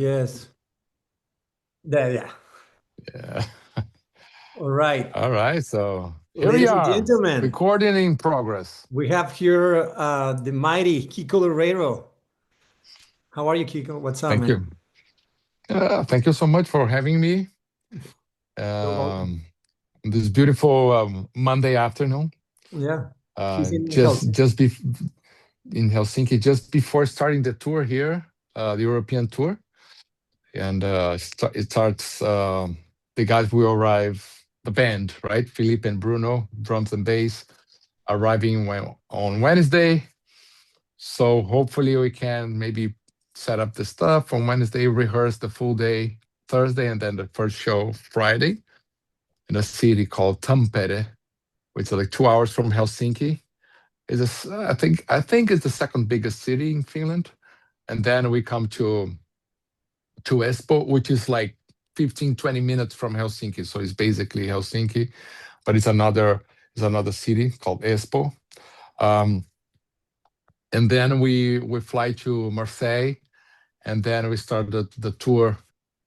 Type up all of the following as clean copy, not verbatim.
Yes. There, yeah. Yeah. All right. All right. So here we Ladies and are, gentlemen, recording in progress. we have here the mighty Kiko Loureiro. How are you, Kiko? What's up, Thank man? you. Thank you so much for having me You're welcome. um, this beautiful Monday afternoon. Yeah. He's in Just Helsinki. just be in Helsinki, just before starting the tour here, the European tour, and it starts. The guys will arrive. The band, right? Philippe and Bruno, drums and bass, arriving on Wednesday. So hopefully we can maybe set up the stuff on Wednesday, rehearse the full day Thursday, and then the first show Friday in a city called Tampere, which is like 2 hours from Helsinki. I think it's the second biggest city in Finland, and then we come to Espoo, which is like 15, 20 minutes from Helsinki. So it's basically Helsinki, but it's another city called Espoo. Um, and then we fly to Marseille, and then we start the tour,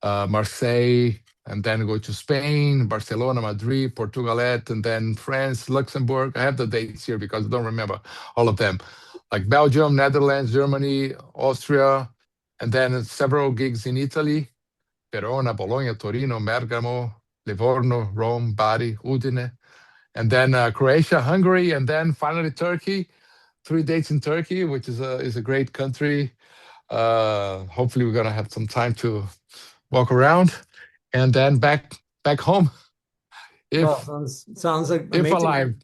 Marseille, and then go to Spain, Barcelona, Madrid, Portugalete, and then France, Luxembourg. I have the dates here because I don't remember all of them. Like Belgium, Netherlands, Germany, Austria, and then several gigs in Italy, Verona, Bologna, Torino, Bergamo, Livorno, Rome, Bari, Udine, and then Croatia, Hungary, and then finally Turkey. 3 dates in Turkey, which is a great country. Hopefully, we're gonna have some time to walk around, and then back home Well, if sounds like if amazing. alive.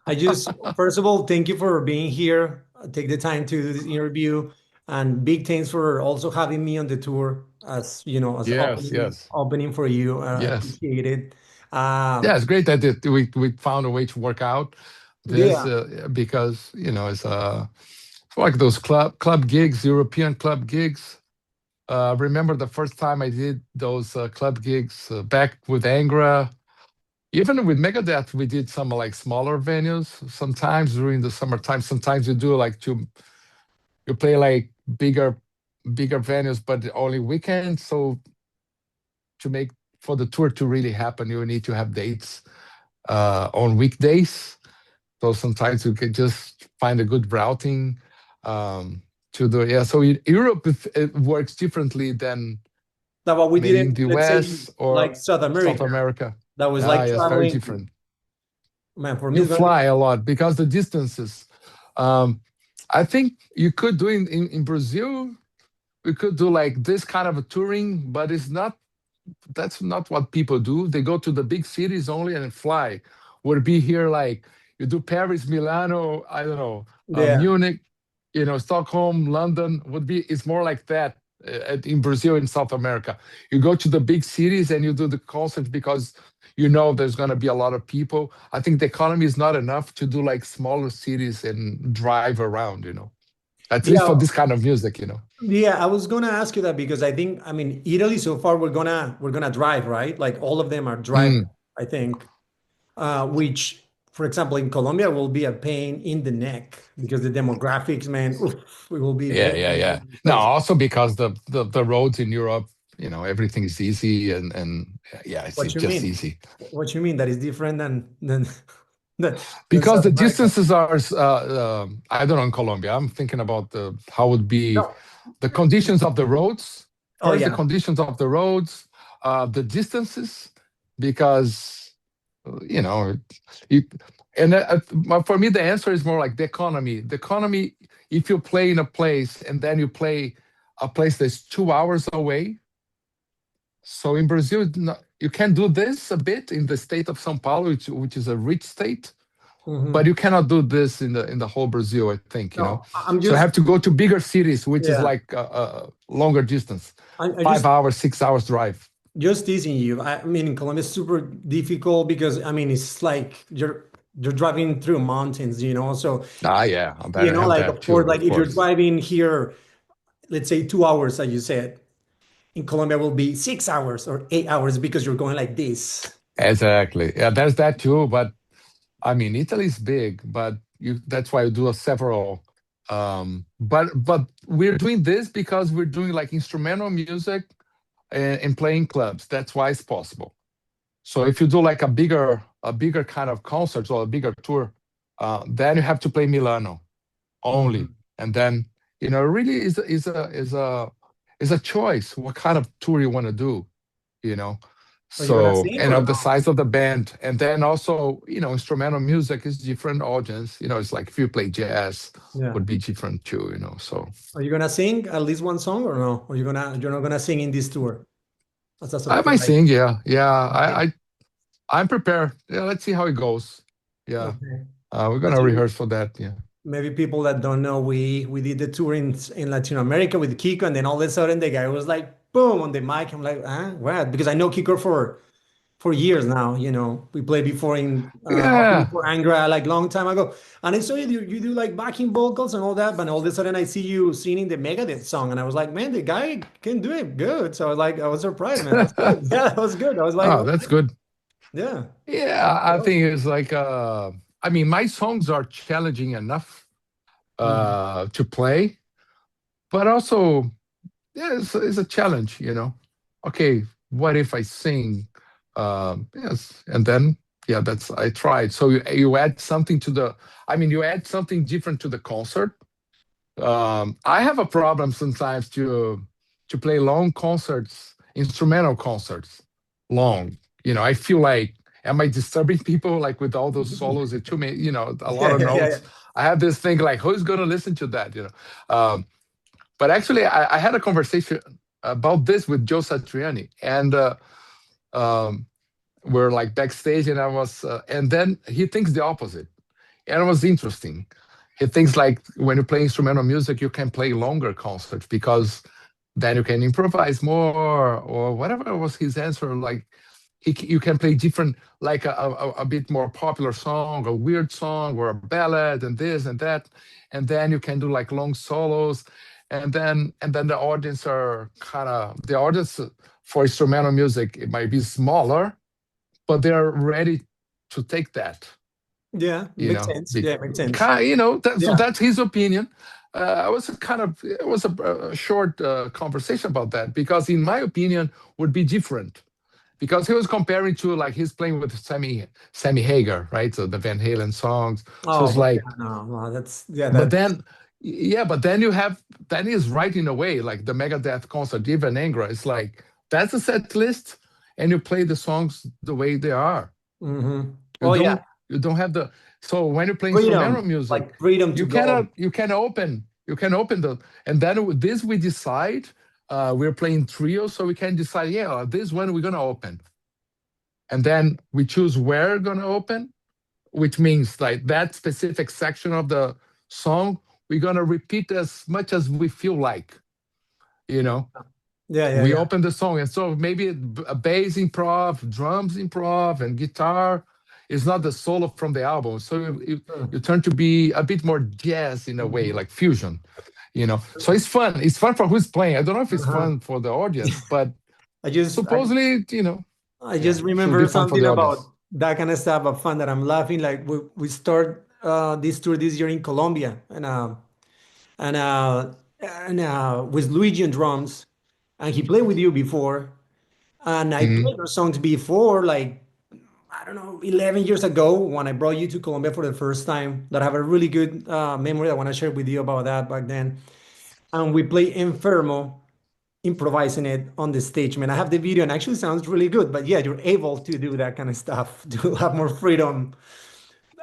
I just, first of all, thank you for being here. Take the time to do this interview, and big thanks for also having me on the tour as as Yes, yes, opening for you. I yes. appreciate it. Yeah, it's great that we found a way to work out this, Yeah. because it's like those club gigs, European club gigs. Remember the first time I did those club gigs back with Angra. Even with Megadeth, we did some like smaller venues. Sometimes during the summertime, sometimes you do like you play like bigger venues, but only weekends. So to make for the tour to really happen, you need to have dates on weekdays. So sometimes you can just find a good routing to the yeah. So in Europe, it works differently than That what we maybe in didn't, the let's say, US or like South South America. America. That was Ah, like yes, very traveling. different. Man, for me, You it's gonna be fly a lot because the distances. Um, I think you could do in Brazil. We could do like this kind of a touring, but it's not. That's not what people do. They go to the big cities only and fly. Would be here like you do Paris, Milano, I don't know, yeah. Munich, Stockholm, London. Would be it's more like that in Brazil in South America. You go to the big cities and you do the concert because you know there's going to be a lot of people. I think the economy is not enough to do like smaller cities and drive around. At least for Yeah. this kind of music. Yeah, I was gonna ask you that because I mean, Italy so far we're gonna drive, right? Like all of them are driving, Mm. I think. Which, for example, in Colombia will be a pain in the neck because the demographics, man, oof, it will be Yeah, very, yeah, yeah. very No, crazy. also because the roads in Europe, everything is easy and yeah, it's What you just mean? easy What you mean? That is different than because South the America. distances are. I don't know in Colombia. I'm thinking about how would be No. the conditions of the roads. Oh First, the yeah. conditions of the roads, the distances, because you know, it, and for me the answer is more like the economy. The economy, if you play in a place and then you play a place that's 2 hours away. So in Brazil, you can do this a bit in the state of São Paulo, which is a rich state, but Hmm. you cannot do this in the whole Brazil, I think. No, I'm So I just have to go to bigger cities, which is yeah. like a longer distance, I five just hours, 6 hours drive. Just teasing you. I mean, in Colombia, it's super difficult because I mean, it's like you're driving through mountains, So Ah, yeah, I better have like that of course, too, like of if you're course. driving here, let's say 2 hours, as you said, in Colombia will be 6 hours or 8 hours because you're going like this. Exactly. Yeah, there's that too. But I mean, Italy is big, but that's why you do several. But we're doing this because we're doing like instrumental music and playing clubs. That's why it's possible. So if you do like a bigger kind of concert or a bigger tour, then you have to play Milano only, Mhm. and then really is a choice what kind of tour you want to do, you know. Are you gonna So, sing and or of the no? size of the band, and then also instrumental music is different audience. It's like if you play jazz, Yeah. would be different too. So Are you gonna sing at least one song or no? Or you're not gonna sing in this tour as a I might surprise? sing. Yeah, yeah. Okay. I'm prepared. Yeah, let's see how it goes. Yeah, Okay. we're As gonna you, rehearse for that. Yeah. maybe people that don't know, we did the tour in Latin America with Kiko, and then all of a sudden the guy was like, boom, on the mic. I'm like, huh, what? Because I know Kiko for years now. We played before in opening Yeah. for Angra like long time ago, and I saw you do like backing vocals and all that, but all of a sudden I see you singing the Megadeth song, and I was like, man, the guy can do it good. So I was like, I was surprised, man. That's good. Yeah, that was good. I was like, Oh, oh, that's good. yeah. Yeah, I think it's like I mean, my songs are challenging enough Mhm. to play, but also yeah, it's a challenge. Okay, what if I sing? Yes, and then yeah, that's I tried. So you add something to the. I mean, you add something different to the concert. I have a problem sometimes to play long concerts, instrumental concerts, long. I feel like, am I disturbing people like with all those solos? It too many, a lot Yeah, of yeah, yeah, notes. yeah. I have this thing like, who's going to listen to that? But actually, I had a conversation about this with Joe Satriani, and um, we're like backstage, and and then he thinks the opposite, and it was interesting. He thinks like when you play instrumental music, you can play longer concerts because then you can improvise more or whatever was his answer. Like you can play different, like a bit more popular song, a weird song, or a ballad, and this and that, and then you can do like long solos, and then the audience for instrumental music, it might be smaller, but they're ready to take that. Yeah, You makes know, sense. be, Yeah, makes sense. kind, so Yeah. that's his opinion. It was a short conversation about that because, in my opinion, would be different because he was comparing to like he's playing with Sammy Hagar, right? So the Van Halen songs. So Oh, it's but yeah, like, no, no, that's yeah, but that's then, yeah, but then then he's right in a way, like the Megadeth concert, even Angra. It's like that's a set list, and you play the songs the way they are. You oh yeah, don't you don't have the so when you play instrumental freedom, music, like freedom to you go. cannot you can open the and then with this we decide we're playing trio, so we can decide, yeah, this one we're gonna open, and then we choose where we're gonna open, which means like that specific section of the song we're gonna repeat as much as we feel like, you know. Yeah, yeah, We yeah. open the song, and so maybe a bass improv, drums improv, and guitar is not the solo from the album. So you turn to be a bit more jazz in a way, Mhm. like fusion. So it's fun. It's fun for who's playing. I don't know if it's Uh-huh. fun for the audience, but I just I, supposedly, I yeah, just should be remember fun for something the audience. about that kind of stuff of fun that I'm laughing. Like we start this tour this year in Colombia, and with Luigi on drums, and he played with you before, and I Mhm. played those songs before, like I don't know, 11 years ago when I brought you to Colombia for the first time. That I have a really good memory. I want to share with you about that back then. And we play Infermo, improvising it on the stage. Man, I have the video and actually sounds really good. But yeah, you're able to do that kind of stuff to have more freedom.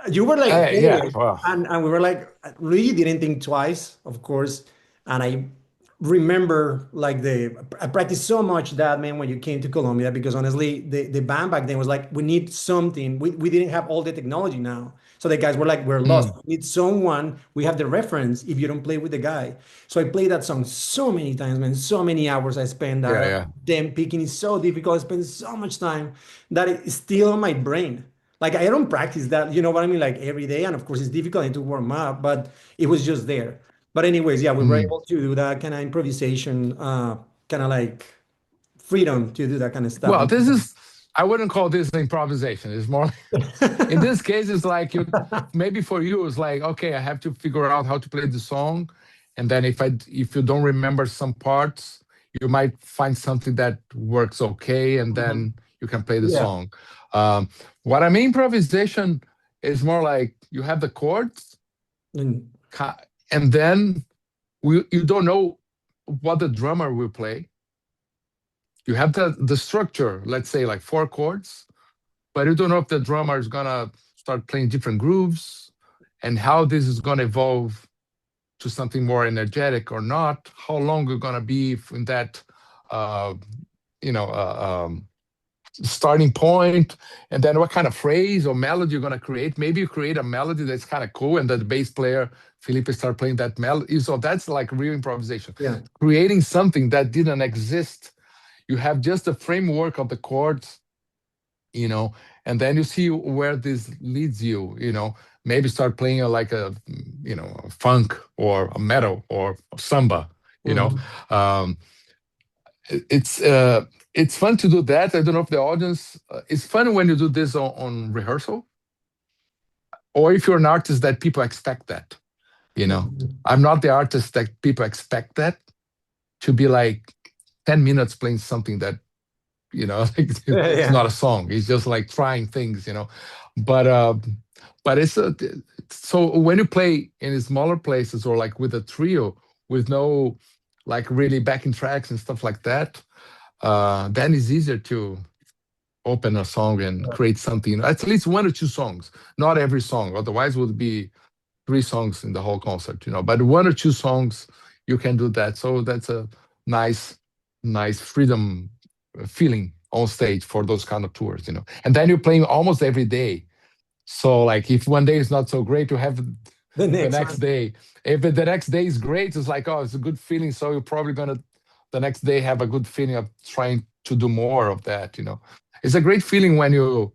You were like Yeah, there, well, and we were like, really didn't think twice, of course. And I remember like I practiced so much that, man, when you came to Colombia, because honestly, the band back then was like, we need something. We didn't have all the technology now. So the guys were like, we're lost. mm, We need someone. We have the reference if you don't play with the guy. So I played that song so many times, man. So many hours I spent yeah, that. yeah. Them picking is so difficult. I spend so much time that it's still on my brain. Like I don't practice that, you know what I mean? Like every day. And of course it's difficult, I need to warm up, but it was just there. But anyways, yeah, we were Mm. able to do that kind of improvisation, kind of like freedom to do that kind of stuff. Well, this is I wouldn't call this improvisation. It's more in this case, it's like you maybe for you, it's like, okay, I have to figure out how to play the song. And then if you don't remember some parts, you might find something that works okay, and Mhm. then you can play the Yeah. song. Um, what I mean improvisation is more like you have the chords, And and then you don't know what the drummer will play. You have the structure, let's say like four chords, but you don't know if the drummer is gonna start playing different grooves and how this is gonna evolve to something more energetic or not. How long you're gonna be in that, uh, you know, starting point, and then what kind of phrase or melody you're gonna create. Maybe you create a melody that's kind of cool, and the bass player Felipe start playing that melody. So that's like real improvisation, yeah. creating something that didn't exist. You have just the framework of the chords, you know, and then you see where this leads you, you know. Maybe start playing like a, you know, a funk or a metal or samba, you know. Mhm. um it's fun to do that. I don't know if the audience, it's fun when you do this on rehearsal, or if you're an artist that people expect that, you know. Mhm. I'm not the artist that people expect that to be like 10 minutes playing something that, you know, like Yeah, it's yeah. not a song. It's just like trying things, you know. But it's a, so when you play in smaller places or like with a trio with no like really backing tracks and stuff like that, then it's easier to open a song and create something. At least one or two songs, not every song. Otherwise, it would be three songs in the whole concert, you know. But one or two songs, you can do that. So that's a nice, nice freedom feeling on stage for those kind of tours, you know. And then you're playing almost every day. So like if one day is not so great, you have The the next next one. day. If the next day is great, it's like, oh, it's a good feeling. So you're probably gonna the next day have a good feeling of trying to do more of that, you know. It's a great feeling when you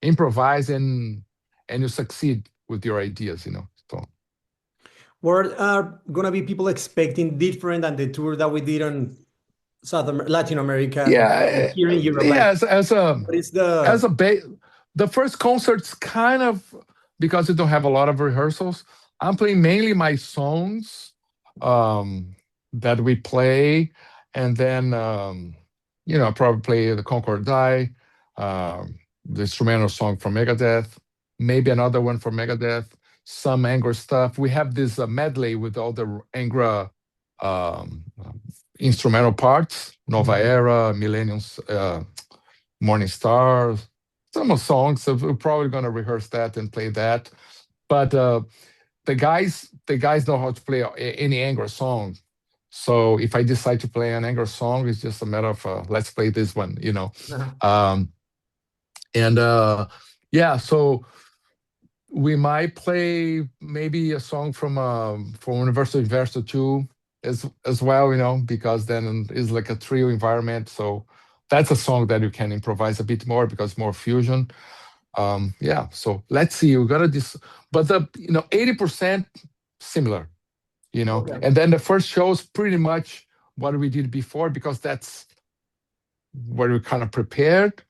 improvise and you succeed with your ideas, you know. So What are gonna be people expecting different than the tour that we did on Latin America yeah, here in Europe? yeah. Like, As what is as the a ba- the first concert's kind of, because you don't have a lot of rehearsals. I'm playing mainly my songs, um, that we play, and then you know, probably play the Concord Die, the instrumental song from Megadeth, maybe another one from Megadeth, some Angra stuff. We have this medley with all the Angra um, instrumental parts, Nova Era, Millenniums, Morning Stars, some of songs. So we're probably going to rehearse that and play that. But the guys know how to play any Angra song. So if I decide to play an Angra song, it's just a matter of let's play this one, you know. uh, Um, and yeah, so we might play maybe a song from Universal Verso 2 as well, you know, because then it's like a trio environment. So that's a song that you can improvise a bit more because more fusion. Yeah, so let's see. We gotta this, but the, you know, 80% similar, you know, okay. and then the first show is pretty much what we did before because that's where we kind of prepared,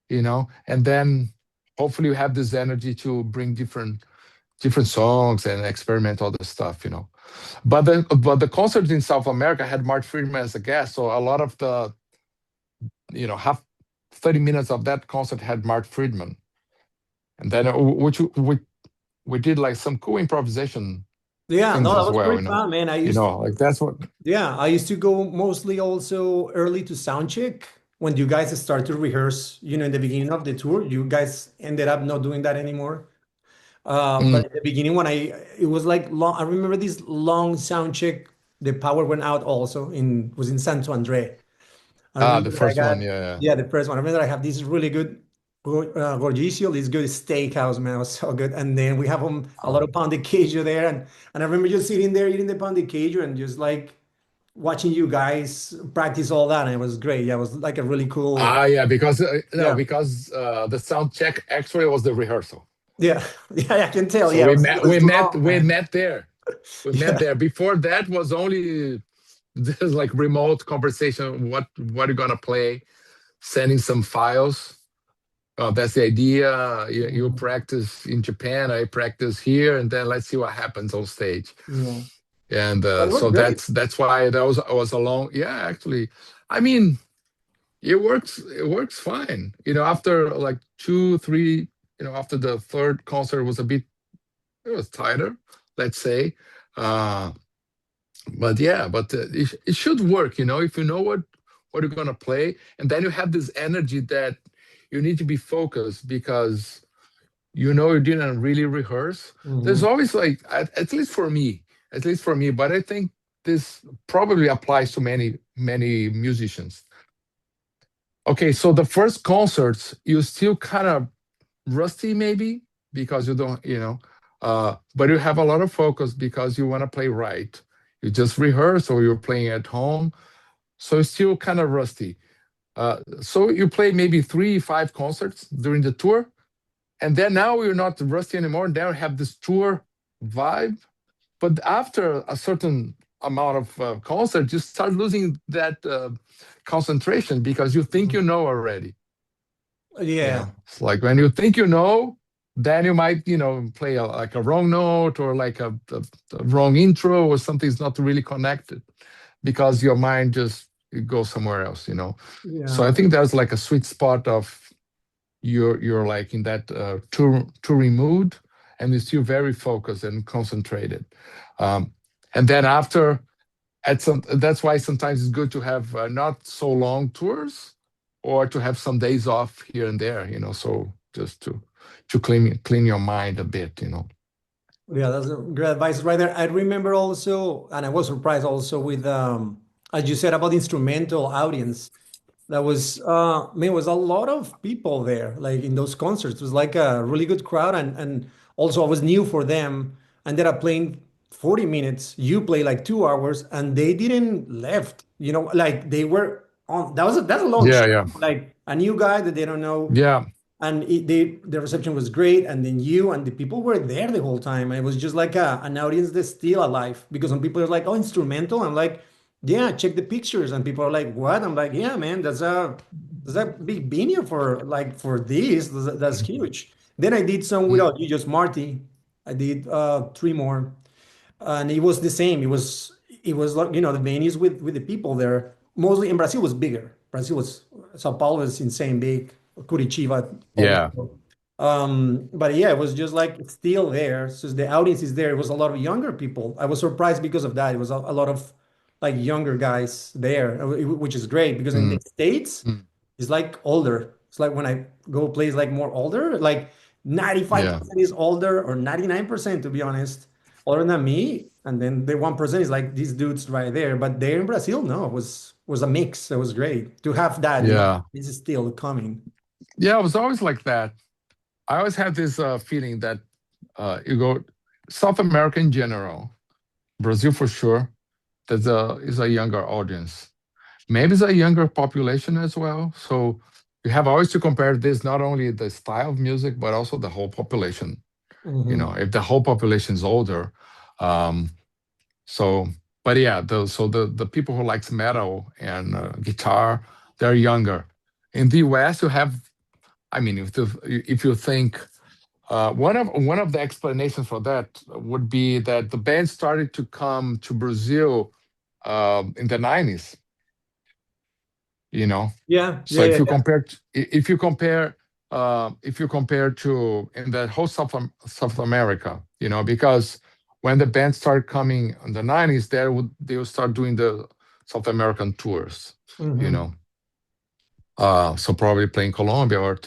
you know, and then hopefully you have this energy to bring different songs and experiment all this stuff, you know. But the concert in South America had Mark Friedman as a guest, so a lot of the, you know, half 30 minutes of that concert had Mark Friedman, and then which we did like some cool improvisation Yeah, no, things that as was well, pretty fun, man. like that's what. Yeah, I used to go mostly also early to sound check when you guys start to rehearse, in the beginning of the tour. You guys ended up not doing that anymore. Mm, But at the beginning, it was like long. I remember this long sound check. The power went out also was in Santo Andre. I the remember that I first one, got, yeah. yeah, the first one. I remember that I have this really good Gorgisio, this good steakhouse, man. It was so good. And then we have a lot Oh. of pounded queijo there. And I remember just sitting there eating the pounded queijo and just like watching you guys practice all that. And it was great. Yeah, it was like a really cool, Yeah, because no, yeah, because the sound check actually was the rehearsal. yeah, yeah, I can tell. So Yeah, we met, it was long, we man. met there. We met Yeah. there. Before that was only this like remote conversation. What are you gonna play? Sending some files. well, that's the idea. You Mhm. practice in Japan, I practice here, and then let's see what happens on stage. Yeah, And that was so great. that's why that was I was alone. Yeah, actually, I mean, it works. It works fine. After like two, three. After the third concert was a bit. It was tighter, let's say. Uh, but yeah, but it should work. If you know what you're gonna play, and then you have this energy that you need to be focused because you didn't really rehearse. There's Mhm. always like at least for me, but I think this probably applies to many musicians. Okay, so the first concerts you still kind of rusty maybe because you don't, but you have a lot of focus because you want to play right. You just rehearse or you're playing at home, so it's still kind of rusty. So you play maybe 3, 5 concerts during the tour, and then now you're not rusty anymore. Now you have this tour vibe, but after a certain amount of concerts, you start losing that concentration because you think you Mhm. know already. Yeah, It's like when you think then you might play like a wrong note or like a wrong intro or something's not really connected because your mind just it goes somewhere else. So I yeah. think there's like a sweet spot of you're like in that touring mood and you're still very focused and concentrated. um, and then after that's why sometimes it's good to have not so long tours or to have some days off here and there, so just to clean your mind a bit. Yeah, that's a great advice right there. I remember also, and I was surprised also with as you said about instrumental audience. That was man, was a lot of people there, like in those concerts. It was like a really good crowd, and also I was new for them. Ended up playing 40 minutes. You play like 2 hours, and they didn't left. Like they were on. That's a long Yeah, show. yeah, Like a new guy that they don't know, yeah, and the reception was great, and then you and the people were there the whole time. It was just like an audience that's still alive, because some people are like, oh, instrumental. I'm like, yeah, check the pictures, and people are like, what? I'm like, yeah, man, that's a big venue for this. That's huge. Then I did some mm, without you, just Marty. I did three more, and it was the same. It was like, the venues with the people there. Mostly in Brazil was bigger. Brazil was Sao Paulo was insane big. Curitiba yeah, also. But yeah, it was just like it's still there. So the audience is there. It was a lot of younger people. I was surprised because of that. It was a lot of like younger guys there, which is great because in the mm, States mm, it's like older. It's like when I go plays like more older, like yeah, 95% is older, or 99% to be honest, older than me. And then the 1% is like these dudes right there. But there in Brazil, no, it was a mix. It was great to have that, yeah, this is still coming. yeah. It was always like that. I always had this feeling that you go South America in general, Brazil for sure. There's a is a younger audience. Maybe it's a younger population as well. So you have always to compare this not only the style of music but also the whole population. Mhm. If the whole population is older, um, so but yeah, the people who likes metal and guitar, they're younger. In the US, you have. I mean, if you think one of the explanations for that would be that the band started to come to Brazil in the 90s. you know Yeah, so yeah, yeah, if you yeah. compare to in the whole South America, because when the band started coming in the 90s, they would start doing the South American tours. you Mhm. know so probably playing Colombia or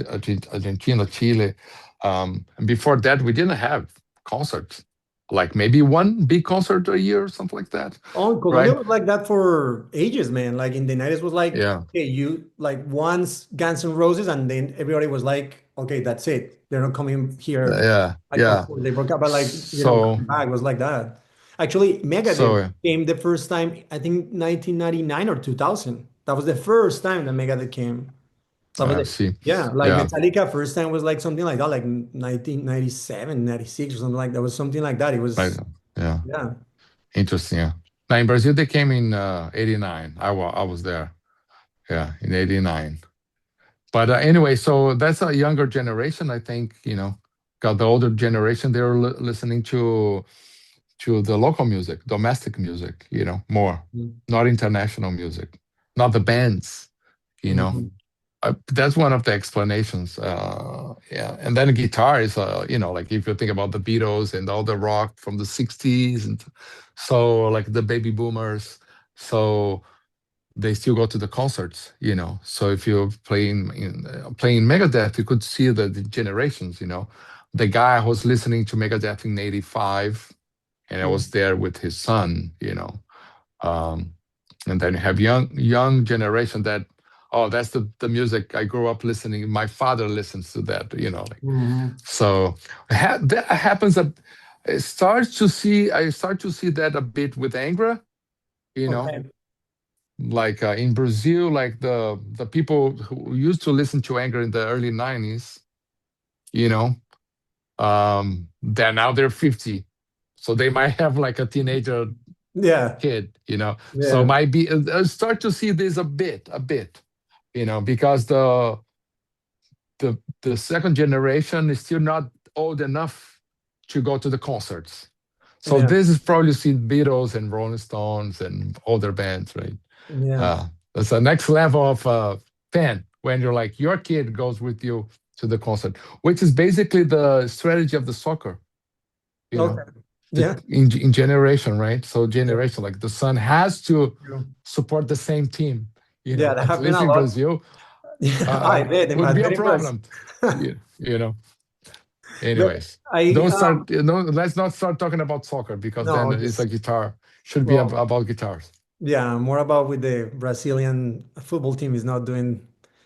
Argentina, Chile. And before that we didn't have concerts, like maybe one big concert a year or something like that, Oh, Colombia right? was like that for ages, man. Like in the 90s was like, Yeah, okay, you like once Guns N' Roses, and then everybody was like, okay, that's it. They're not coming here. yeah, Like of yeah. course they broke up, but like, so coming back. It was like that. Actually, Megadeth so came the first time, I think 1999 or 2000. That was the first time that Megadeth came. That was it. see. Yeah, like Yeah, Metallica first time was like something like that, like 1997, 96 or something like that. Was something like that. It right. was, Yeah, yeah. interesting. Yeah. Now in Brazil they came in '89. I was there. Yeah, in '89. But anyway, so that's a younger generation, I think. Got the older generation, they're listening to the local music, domestic music, more, not international music, not the bands, you know. Mhm. That's one of the explanations. Yeah, and then guitar is, like if you think about the Beatles and all the rock from the '60s, and so like the baby boomers, so they still go to the concerts. So if you're playing Megadeth, you could see the generations. The guy who was listening to Megadeth in '85, and I was there with his son. Um, and then you have young generation that, oh, that's the music I grew up listening. My father listens to that. Like, Mhm. so that happens. I start to see that a bit with Angra. You know, Okay. like in Brazil, like the people who used to listen to Angra in the early '90s. You know, they're 50, so they might have like a teenager Yeah. kid. So Yeah. might be start to see this a bit, because the second generation is still not old enough to go to the concerts. So Yeah. this is probably seen Beatles and Rolling Stones and other bands, right? Yeah. Uh, that's the next level of fan, when you're like your kid goes with you to the concert, which is basically the strategy of the soccer. You know, Okay. Yeah. in generation, right? So Yeah. generation, like the son has to True. support the same team. Yeah, that At happened least a in lot. Brazil, Yeah, I bet in would be a Madrid was. problem. You know. But Anyways, I don't start. Let's not start talking about soccer, because then no, it's a just guitar. Should be well, about guitars. yeah, more about with the Brazilian football team is not doing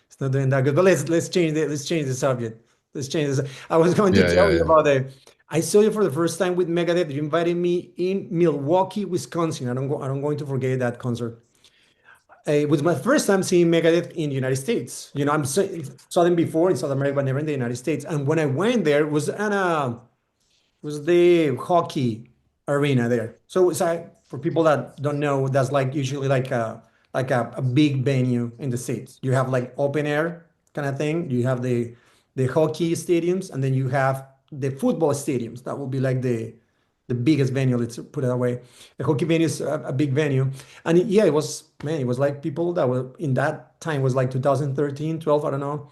it's not doing that good. But let's change the subject. Let's change this. I was going to Yeah, tell yeah, you yeah. about the I saw you for the first time with Megadeth. You invited me in Milwaukee, Wisconsin. I'm going to forget that concert. It was my first time seeing Megadeth in the United States. Saw them before in South America, but never in the United States. And when I went there, it was the hockey arena there. So it's for people that don't know, that's like usually like a big venue in the States. You have like open air kind of thing. You have the hockey stadiums, and then you have the football stadiums. That will be like the biggest venue. Let's put it that way. The hockey venue is a big venue, and yeah, it was man. It was like people that were in that time was like 2013, 12. I don't know.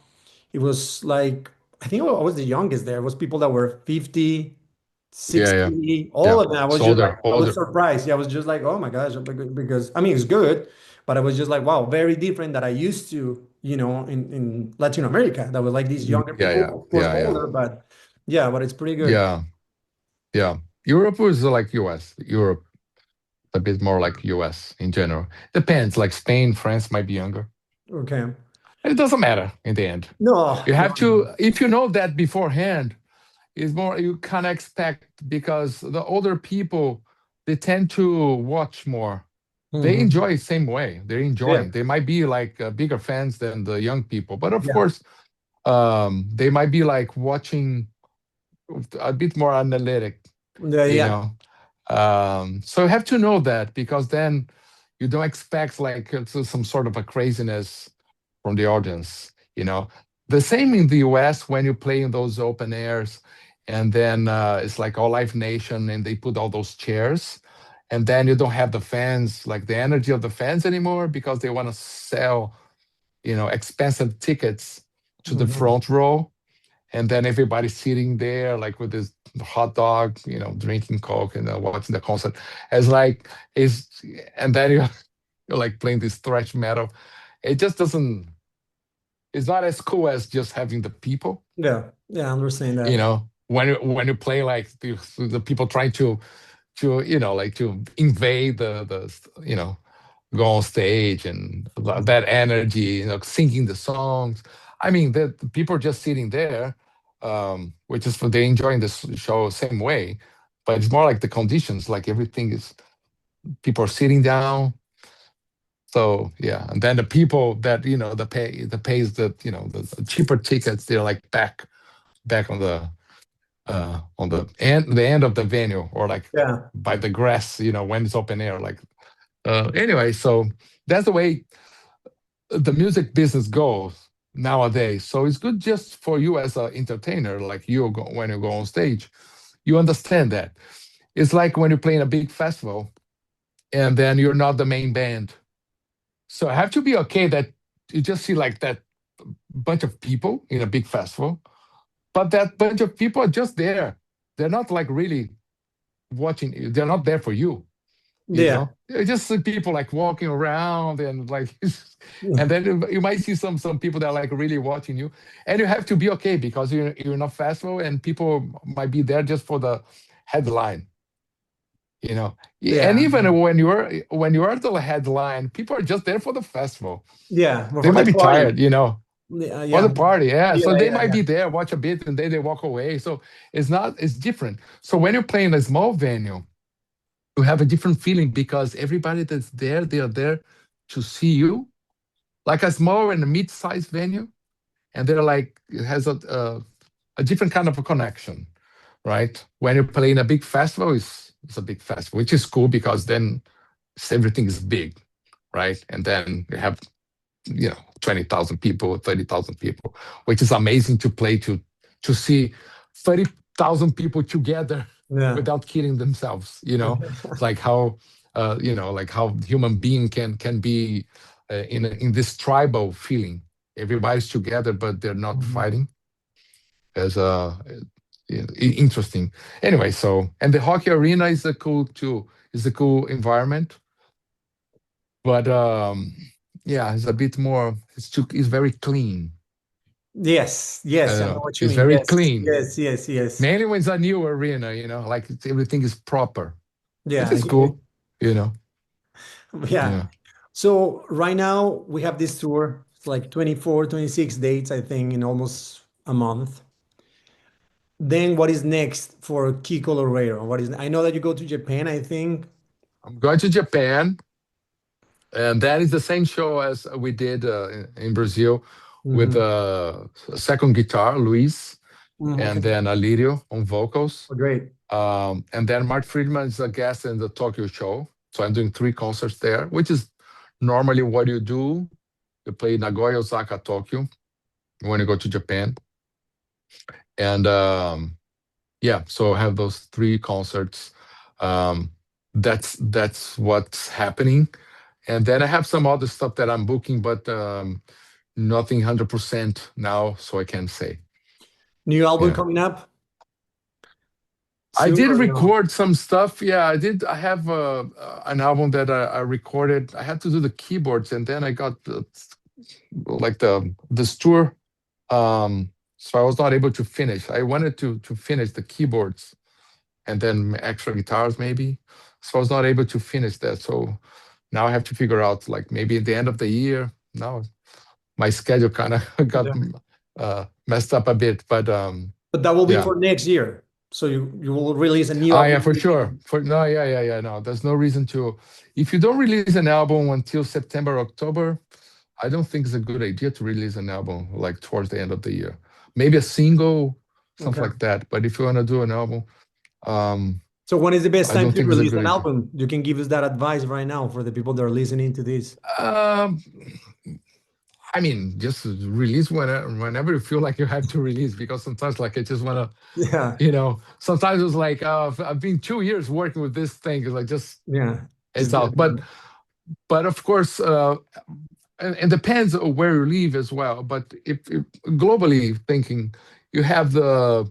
It was like I think I was the youngest there. It was people that were 50, Yeah, yeah, 60, all yeah. of them. I was So just like, older, I was older. surprised. Yeah, I was just like, oh my gosh, because I mean, it's good, but I was just like, wow, very different that I used to, in Latin America. That was like these younger Yeah, people, yeah, of course, yeah, yeah, older, but yeah, but it's pretty good. yeah, yeah. Europe was like US. Europe a bit more like US in general. Depends. Like Spain, France might be younger. Okay. It doesn't matter in the end. No, You no, have to, if you know that beforehand, is more you can expect, because the older people, they tend to watch more. They hmm. enjoy same way. They're Yeah, enjoying. They might be like bigger fans than the young people, but of yeah, course, they might be like watching a bit more analytic. yeah, You yeah. know, so you have to know that, because then you don't expect like some sort of a craziness from the audience. The same in the US when you play in those open airs, and then it's like all Live Nation, and they put all those chairs, and then you don't have the fans, like the energy of the fans anymore, because they want to sell, expensive tickets to the Mhm. front row, and then everybody's sitting there like with this hot dog, drinking Coke and watching the concert. It's like is, and then you're like playing this thrash metal. It just doesn't. It's not as cool as just having the people. Yeah, yeah, I understand that. When you play like the people trying to like to invade the go on stage, and that energy, singing the songs. I mean, the people are just sitting there, which is for they enjoying the show same way, but it's more like the conditions, like everything is people are sitting down. So yeah, and then the people that the pays that the cheaper tickets, they're like back on the end of the venue, or like Yeah, by the grass, when it's open air, like anyway, so that's the way the music business goes. nowadays. So it's good just for you as an entertainer, like when you go on stage, you understand that. It's like when you play in a big festival and then you're not the main band. So I have to be okay that you just see like that bunch of people in a big festival, but that bunch of people are just there. They're not like really watching you. They're not there for you, you Yeah. know? They're just people like walking around and like, and then you might see some people that are like really watching you, and you have to be okay because you're in a festival and people might be there just for the headline, you know. And Yeah. even when you're the headline, people are just there for the festival. Yeah. But They for might the be party. tired, you know, Yeah. for the Yeah. party, yeah. So Yeah. they Yeah. might Yeah. be there, watch a bit, and then they walk away. So it's different. So when you're playing a small venue, you have a different feeling because everybody that's there, they are there to see you. Like a small and a mid-sized venue, and they're like it has a different kind of a connection, right? When you play in a big festival, it's a big festival, which is cool because then everything is big, right? And then you have 20,000 people, 30,000 people, which is amazing to play to see 30,000 people together Yeah. without killing themselves. It's like how like how human being can be in this tribal feeling. Everybody's together, but they're not Mhm. fighting. As interesting. Anyway, so and the hockey arena is a cool too. Is a cool environment, but yeah, it's a bit more. It's very clean. Yes. Yes. I know what you It's mean. very Yes. clean. Yes. Yes. Yes. Mainly when it's a new arena, like everything is proper, which Yeah. I is hear you. cool. You know, Yeah. yeah. So right now we have this tour. It's like 24, 26 dates, I think, in almost a month. Then what is next for Kiko Loureiro? I know that you go to Japan, I think. I'm going to Japan, and that is the same show as we did in Brazil with Hmm. a second guitar, Luis, Okay. and then Alirio on vocals. Oh, great. And then Mark Friedman is a guest in the Tokyo show. So I'm doing 3 concerts there, which is normally what you do. You play Nagoya, Osaka, Tokyo when you go to Japan. And yeah, so I have those 3 concerts. Um, that's what's happening. And then I have some other stuff that I'm booking, but nothing 100% now, so I can't say. New album Yeah. coming up I soon did or no? record some stuff. Yeah, I did. I have an album that I recorded. I had to do the keyboards, and then I got like this tour. So I was not able to finish. I wanted to finish the keyboards and then extra guitars maybe. So I was not able to finish that. So now I have to figure out like maybe at the end of the year. Now my schedule kind of got Yeah. messed up a bit, but But that will be yeah. for next year. So you will release a new Ah, yeah, album for next sure. year. For no, yeah, yeah, yeah. No, there's no reason to. If you don't release an album until September, October, I don't think it's a good idea to release an album like towards the end of the year. Maybe a single, something Okay. like that. But if you want to do an album, um, So when is the best I time don't to think it's a release good an idea. album? You can give us that advice right now for the people that are listening to this. Um, I mean, just release whenever you feel like you have to release, because sometimes like I just want to, Yeah. sometimes it's like I've been 2 years working with this thing. It's like just Yeah. it's Just get out. it But done. of course, and depends on where you live as well. But if globally thinking, you have the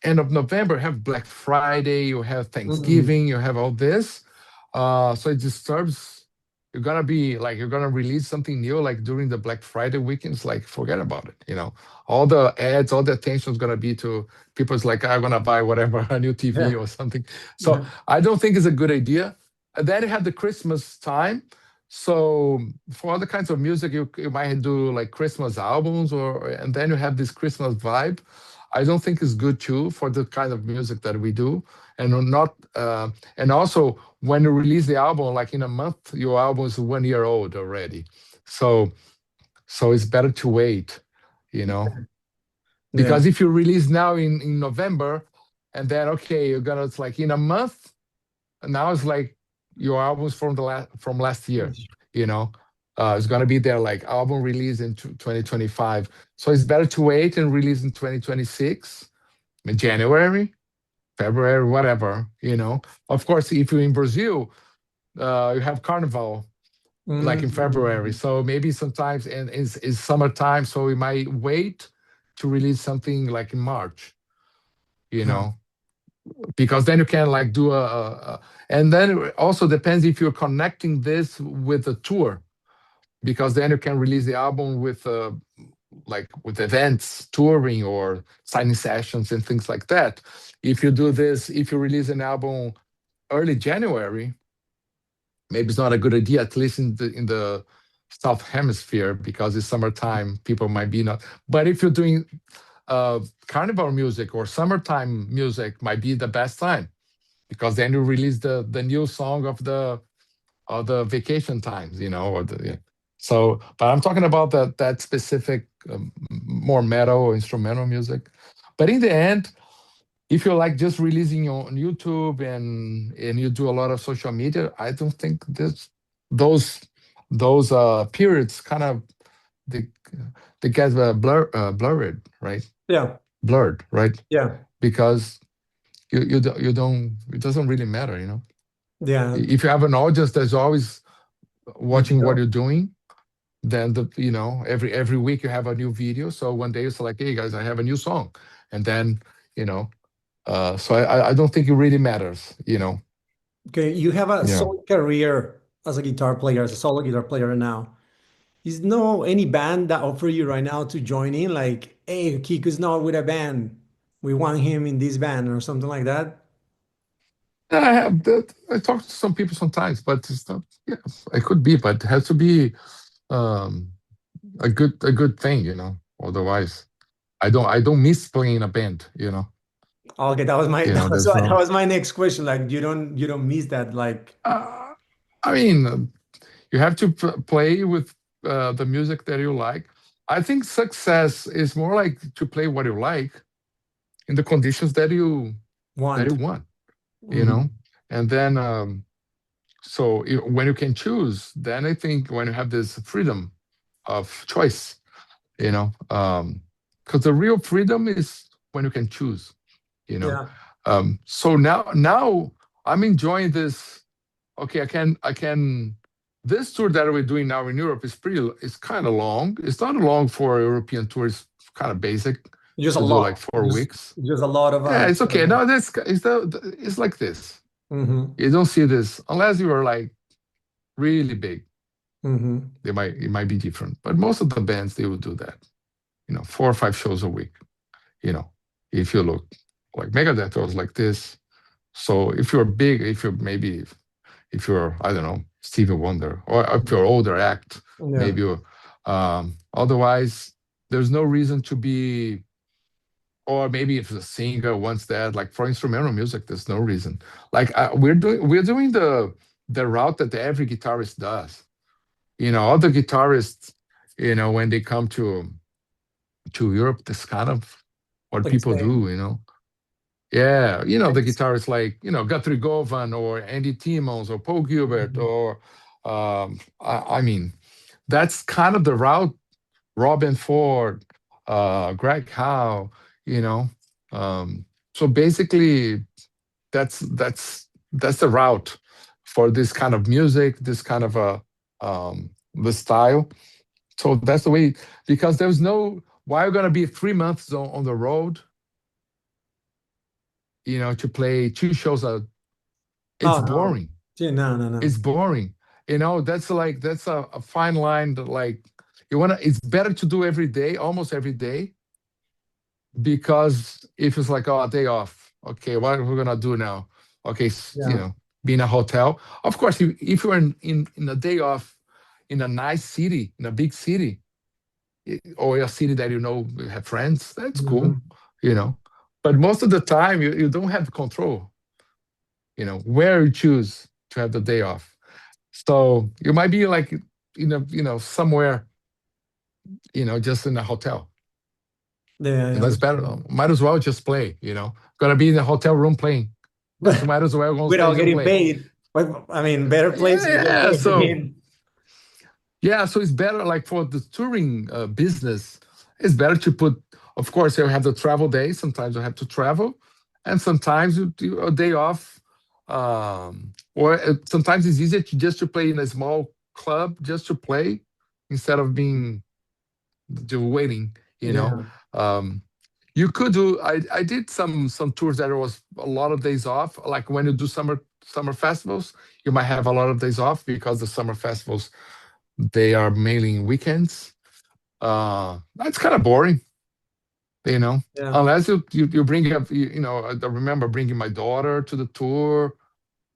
end of November, have Black Friday, you have Mhm. Thanksgiving, you have all this. So it disturbs. You're gonna release something new like during the Black Friday weekends. Like forget about it. All the ads, all the attention is gonna be to people's like I'm gonna buy whatever a new TV Yeah. or something. So Yeah. I don't think it's a good idea. And then you have the Christmas time. So for other kinds of music, you might do like Christmas albums, and then you have this Christmas vibe. I don't think it's good too for the kind of music that we do, and not. And also, when you release the album, like in a month, your album is 1 year old already. So it's better to wait, you know, Yeah. because if you release now in November, and then okay, it's like in a month, now it's like your albums from last year, you know. It's gonna be their like album release in 2025. So it's better to wait and release in 2026, in January, February, whatever. Of course, if you're in Brazil, you have Carnival like in February. Mm. So maybe sometimes, and it's summertime, so we might wait to release something like in March, you Huh. know, because then you can like do and then it also depends if you're connecting this with a tour, because then you can release the album with like with events, touring or signing sessions and things like that. If you do this, if you release an album early January, maybe it's not a good idea, at least in the South Hemisphere, because it's summertime. People might be not. But if you're doing carnival music or summertime music, might be the best time, because then you release the new song of the vacation times, or the yeah. So, but I'm talking about that specific more metal instrumental music. But in the end, if you like just releasing on YouTube and you do a lot of social media, I don't think those periods kind of they they get blurred, right? Yeah. Blurred, right? Yeah. Because you don't, it doesn't really matter. Yeah. If you have an audience that's always watching what Video. you're doing, then every week you have a new video. So one day it's like, hey guys, I have a new song, and then you know so I don't think it really matters. Okay, you have a Yeah. solid career as a guitar player, as a solo guitar player now. Is no any band that offer you right now to join in? Like, hey, Kiko's not with a band. We want him in this band or something like that. I have that. I talk to some people sometimes, but it's not. Yeah, it could be, but it has to be um, a good thing. Otherwise, I don't miss playing in a band. Okay, that was my that was There's that no. was my next question. Like, you don't miss that. Like, Uh, I mean, you have to play with the music that you like. I think success is more like to play what you like in the conditions that you want. want. You know, Mhm. and then so when you can choose, then I think when you have this freedom of choice, because the real freedom is when you can choose. You know, Yeah. so now I'm enjoying this. Okay, I can. This tour that we're doing now in Europe is it's kind of long. It's not long for a European tour. It's kind of basic Just a to do like lot. 4 weeks. Just a lot of Yeah, it's okay. travel. No, it's like this. Mm-hmm. You don't see this unless you are like really big. Mm-hmm. It might be different, but most of the bands they will do that. 4 or 5 shows a week. You know, if you look like Megadeth was like this. So if you're big, if you're, I don't know, Stevie Wonder, or if you're older act, Yeah. maybe. Otherwise, there's no reason to be. Or maybe if the singer wants that, like for instrumental music, there's no reason. Like we're doing the route that every guitarist does. Other guitarists, when they come to Europe, that's kind of what Like people same. do. Yeah, the Like, guitarists like, Guthrie Govan or Andy Timmons or Paul Gilbert mhm. or I mean, that's kind of the route. Robin Ford, Greg Howe, you know. Um, so basically, that's the route for this kind of music, this kind of the style. So that's the way, because there's no, why are you gonna be 3 months on the road, to play 2 shows it's Oh no. boring. Yeah, no, no, It's no. boring. That's a fine line that like it's better to do every day, almost every day, because if it's like, oh, a day off, okay, what are we gonna do now? Okay, Yeah. be in a hotel. Of course, if you're in a day off in a nice city, in a big city, or a city that you have friends, that's cool, Mhm. you know. But most of the time, you don't have control, where you choose to have the day off. So you might be like, somewhere, just in a hotel. Yeah, I And that's better. understand. Might as well just play. Gonna be in the hotel room playing. Just might as well go on Without stage and getting play. paid. But I mean, better place to get Yeah. paid. I So mean, Yeah, so it's better like for the touring business, it's better to put, of course, you have the travel days. Sometimes you have to travel, and sometimes you do a day off. Or sometimes it's easier to just to play in a small club, just to play instead of being to waiting, you know. Yeah, Um, you could do, I did some tours that there was a lot of days off. Like when you do summer festivals, you might have a lot of days off because the summer festivals they are mainly weekends. That's kind of boring, you know. yeah. Unless you bring up, you know, I remember bringing my daughter to the tour.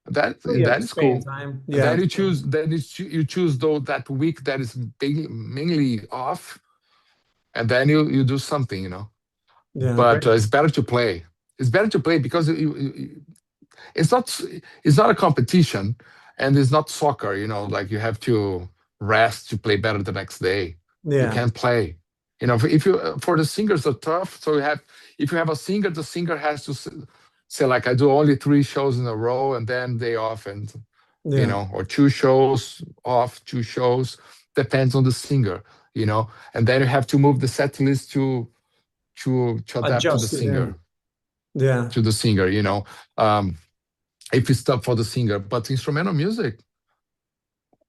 That Oh, yeah, that to is spend cool. time. And Yeah, then you choose though that week that is mainly off, and then you do something, you know. yeah, But great. it's better to play. It's better to play because it's not it's not a competition, and it's not soccer. You know, like you have to rest to play better the next day. You Yeah, can play. You know, if you for the singers are tough. So you have if you have a singer, the singer has to say like I do only 3 shows in a row and then day off, and you yeah. know, or 2 shows off, 2 shows depends on the singer. You know, and then you have to move the set list to adapt to the Adjust it. Yeah, singer yeah. you know. If it's tough for the singer. But instrumental music,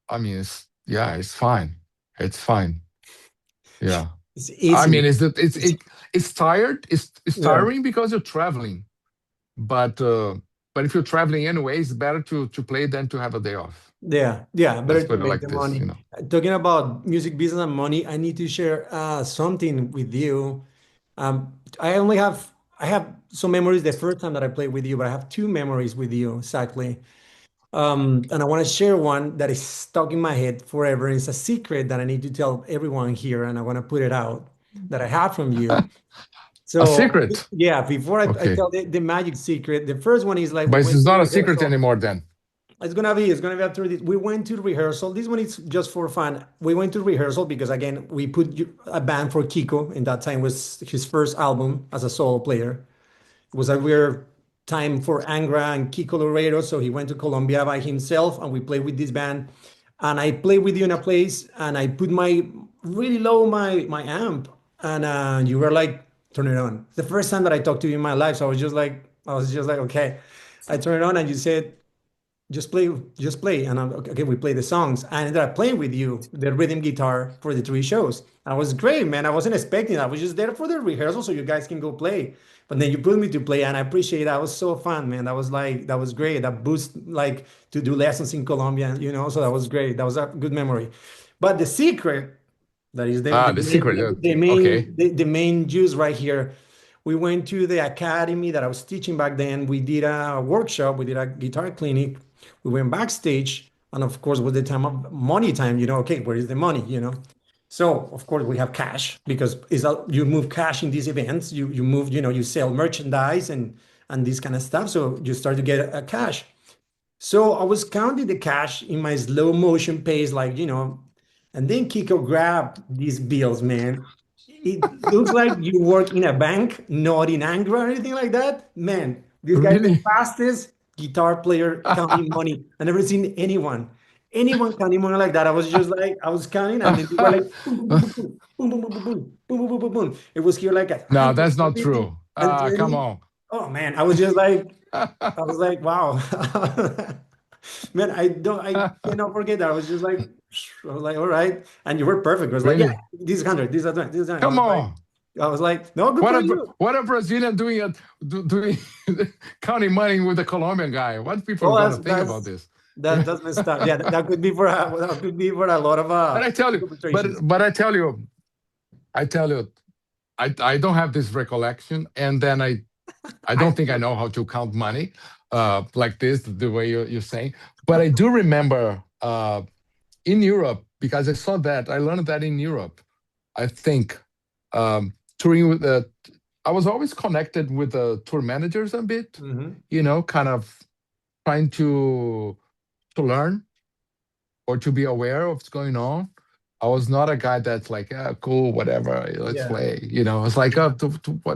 I mean, it's yeah, it's fine. It's fine. Yeah. It's I easy. mean, It's it's tired. It's yeah, tiring because you're traveling. But if you're traveling anyway, it's better to play than to have a day off. yeah, yeah. Let's Better to put it make like the this, you money. know. Talking about music business and money, I need to share something with you. I have some memories the first time that I played with you, but I have two memories with you exactly. And I want to share one that is stuck in my head forever. It's a secret that I need to tell everyone here, and I want to put it out that I have from you. A So secret. yeah, before I Okay. tell the magic secret, the first one is like we But went it's to not a secret rehearsal. anymore then. It's gonna be after this. We went to rehearsal. This one is just for fun. We went to rehearsal because again we put a band for Kiko. In that time was his first album as a solo player. It was a weird time for Angra and Kiko Loureiro, so he went to Colombia by himself, and we played with this band. And I played with you in a place, and I put my really low my amp, and you were like, "Turn it on." The first time that I talked to you in my life, so I was just like, okay. I turned it on, and you said, just play. And I'm okay, we play the songs. I ended up playing with you the rhythm guitar for the 3 shows. I was great, man. I wasn't expecting that. I was just there for the rehearsal so you guys can go play. But then you put me to play, and I appreciate it. That was so fun, man. That was great. That boost like to do lessons in Colombia, so that was great. That was a good memory. But the secret that is Ah, the secret. Okay. the main juice right here. We went to the academy that I was teaching back then. We did a workshop. We did a guitar clinic. We went backstage, and of course, with the time of money time, okay, where is the money? So of course we have cash because you move cash in these events. You move, you sell merchandise and this kind of stuff. So you start to get a cash. So I was counting the cash in my slow motion pace, and then Kiko grabbed these bills, man. It looks like you work in a bank, not in Angra or anything like that. Man, this guy's the Really? fastest guitar player counting money. I never seen anyone counting money like that. I was just like, I was counting, and then they were like, boom, boom, boom, boom, boom, boom, boom, boom, boom, boom, boom, boom, boom, boom. It was here like a No, 100, that's not true. and Come 20. on. Oh man, I was like, wow. Man, I cannot forget that. I was just like, I was like, all right. And you were perfect. I was like, yeah, Really? this is 100, this is 20, this is 20. Come on. I was like, no, good for you. What a Brazilian doing doing counting money with a Colombian guy? What people are Oh, gonna think about this? that's messed up. Yeah, that could be for a lot of But I tell you, interpretations. but I tell you, I don't have this recollection, and then I I don't think I know how to count money like this, the way you're saying. But I do remember in Europe because I saw that I learned that in Europe. I think touring with the I was always connected with the tour managers a bit, hmm kind of trying to learn or to be aware of what's going on. I was not a guy that's like, yeah, cool, whatever, let's Yeah, play. It's like, yeah,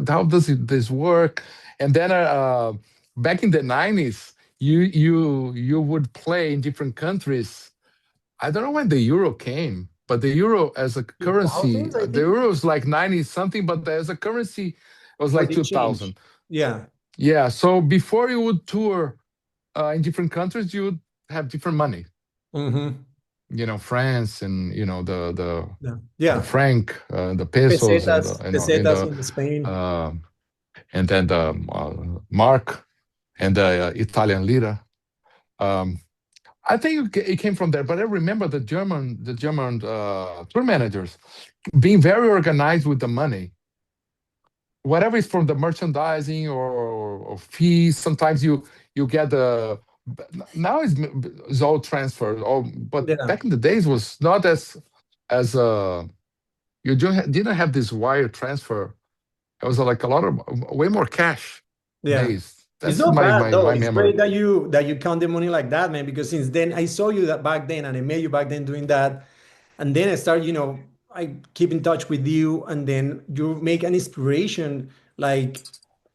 how does this work? And then back in the 90s, you would play in different countries I don't know when the euro came, but the euro as a currency, 2000s, I the think, euro was like 90 something, but as a currency, it was or like they changed. 2000. Yeah. Yeah. So before you would tour in different countries, you would have different money. Mm-hmm. France and Yeah. the Yeah. franc, the pesos, and the Pesetas in Spain. uh, and then the mark and the Italian lira. Um, I think it came from there, but I remember the German tour managers being very organized with the money. Whatever is from the merchandising or fees, sometimes you get the now it's all transferred. All but Yeah. back in the days was not as you didn't have this wire transfer. It was like a lot of way more cash Yeah. based. It's That's not my bad my though. my It's memory. great that you count the money like that, man. Because since then I saw you that back then, and I met you back then doing that, and then I start, I keep in touch with you, and then you make an inspiration. Like,